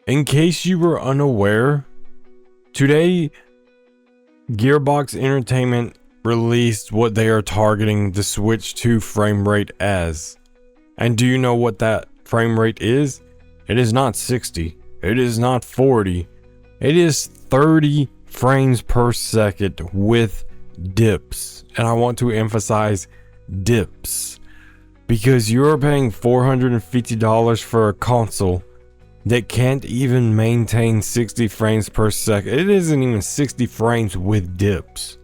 In case you were unaware, today Gearbox Entertainment released what they are targeting the Switch 2 frame rate as. And do you know what that frame rate is? It is not 60. It is not 40. It is 30 frames per second with dips. And I want to emphasize dips. Because you're paying $450 for a console that can't even maintain 60 frames per second. It isn't even 60 frames with dips.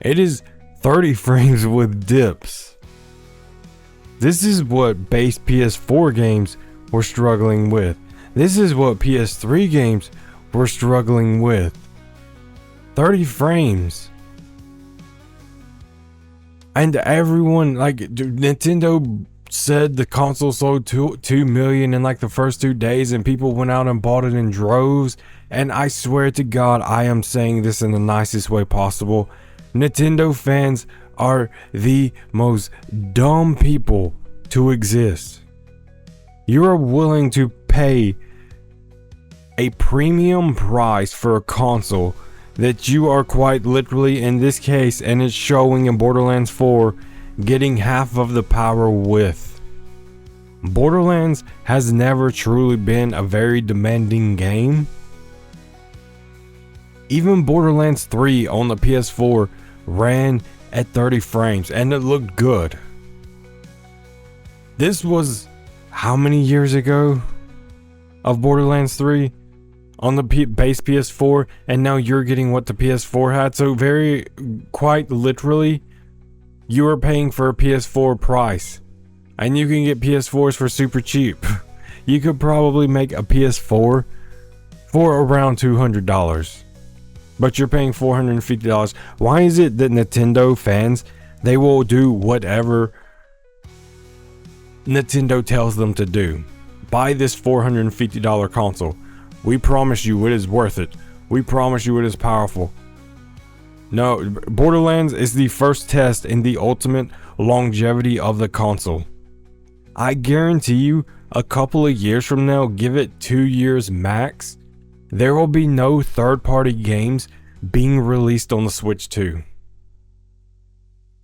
It is 30 frames with dips. This is what base PS4 games were struggling with. This is what PS3 games were struggling with. 30 frames. And everyone, like, Nintendo said the console sold 2 million in like the first 2 days, and people went out and bought it in droves. And I swear to God, I am saying this in the nicest way possible. Nintendo fans are the most dumb people to exist. You are willing to pay a premium price for a console that you are quite literally, in this case, and it's showing in Borderlands 4, getting half of the power with. Borderlands has never truly been a very demanding game. Even Borderlands 3 on the PS4 ran at 30 frames and it looked good. This was how many years ago of Borderlands 3 on the base PS4, and now you're getting what the PS4 had. So quite literally, you are paying for a PS4 price, and you can get PS4s for super cheap. You could probably make a PS4 for around $200, but you're paying $450. Why is it that Nintendo fans, they will do whatever Nintendo tells them to do? Buy this $450 console. We promise you it is worth it. We promise you it is powerful. No, Borderlands is the first test in the ultimate longevity of the console. I guarantee you, a couple of years from now, give it 2 years max, there will be no third-party games being released on the Switch 2.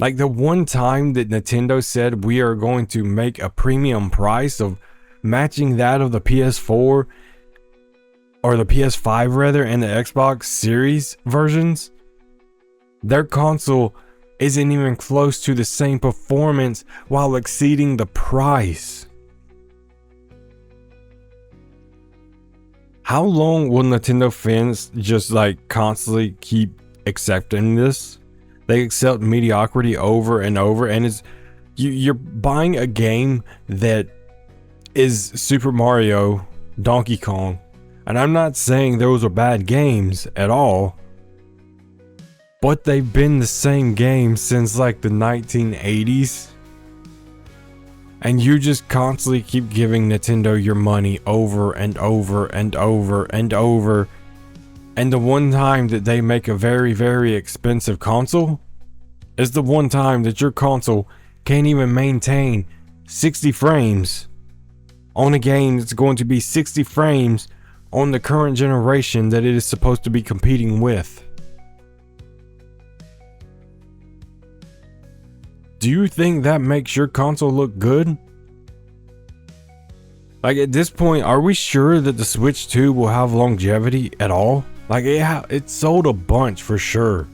Like the one time that Nintendo said we are going to make a premium price of matching that of the PS4 or the PS5 rather, and the Xbox Series versions, their console isn't even close to the same performance while exceeding the price. How long will Nintendo fans just like constantly keep accepting this? They accept mediocrity over and over, and you're buying a game that is Super Mario, Donkey Kong. And I'm not saying those are bad games at all, but they've been the same game since like the 1980s. And you just constantly keep giving Nintendo your money over and over and over and over. And the one time that they make a very, very expensive console is the one time that your console can't even maintain 60 frames on a game that's going to be 60 frames on the current generation that it is supposed to be competing with. Do you think that makes your console look good? Like at this point, are we sure that the Switch 2 will have longevity at all? Like it sold a bunch for sure.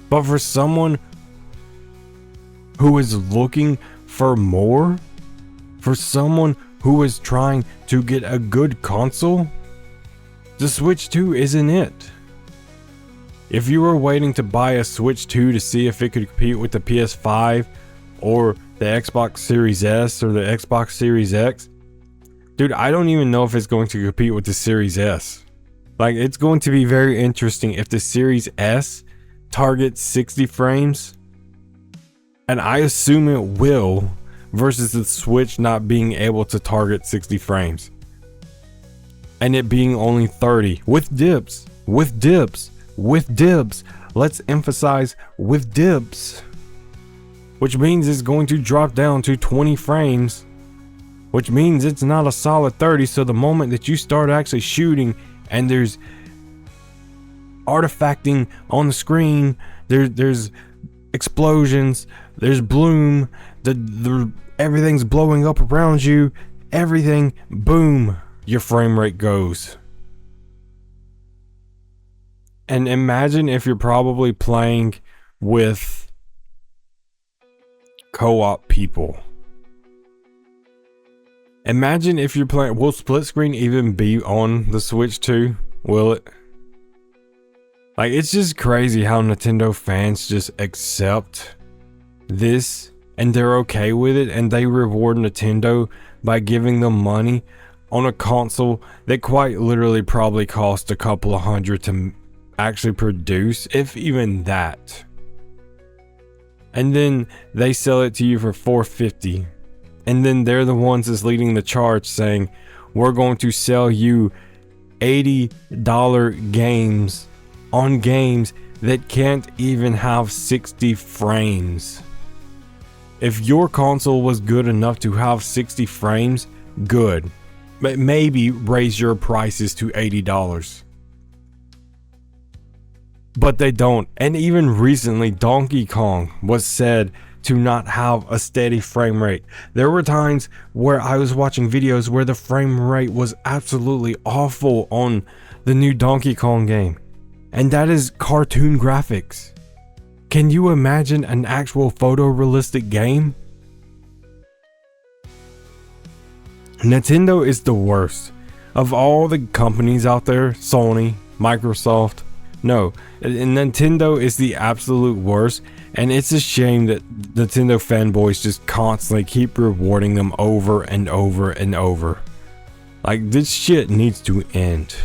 But for someone who is looking for more, for someone who is trying to get a good console, the Switch 2 isn't it. If you were waiting to buy a Switch 2 to see if it could compete with the PS5 or the Xbox Series S or the Xbox Series X, dude, I don't even know if it's going to compete with the Series S. Like, it's going to be very interesting if the Series S targets 60 frames, and I assume it will, versus the Switch not being able to target 60 frames. And it being only 30 with dips, with dips, with dips. Let's emphasize with dips, which means it's going to drop down to 20 frames which means it's not a solid 30. So the moment that you start actually shooting and there's artifacting on the screen, there's explosions, there's bloom, the everything's blowing up around you, everything, boom, your frame rate goes. And imagine if you're probably playing with co-op people. Imagine if you're playing, will split screen even be on the Switch 2? Will it? Like, it's just crazy how Nintendo fans just accept this and they're okay with it, and they reward Nintendo by giving them money on a console that quite literally probably cost a couple of $100 to actually produce, if even that. And then they sell it to you for $450, and then they're the ones that's leading the charge saying, we're going to sell you $80 games on games that can't even have 60 frames. If your console was good enough to have 60 frames, good, but maybe raise your prices to $80. But they don't. And even recently, Donkey Kong was said to not have a steady frame rate. There were times where I was watching videos where the frame rate was absolutely awful on the new Donkey Kong game. And that is cartoon graphics. Can you imagine an actual photorealistic game? Nintendo is the worst. Of all the companies out there, Sony, Microsoft, no, Nintendo is the absolute worst, and it's a shame that Nintendo fanboys just constantly keep rewarding them over and over and over. Like, this shit needs to end.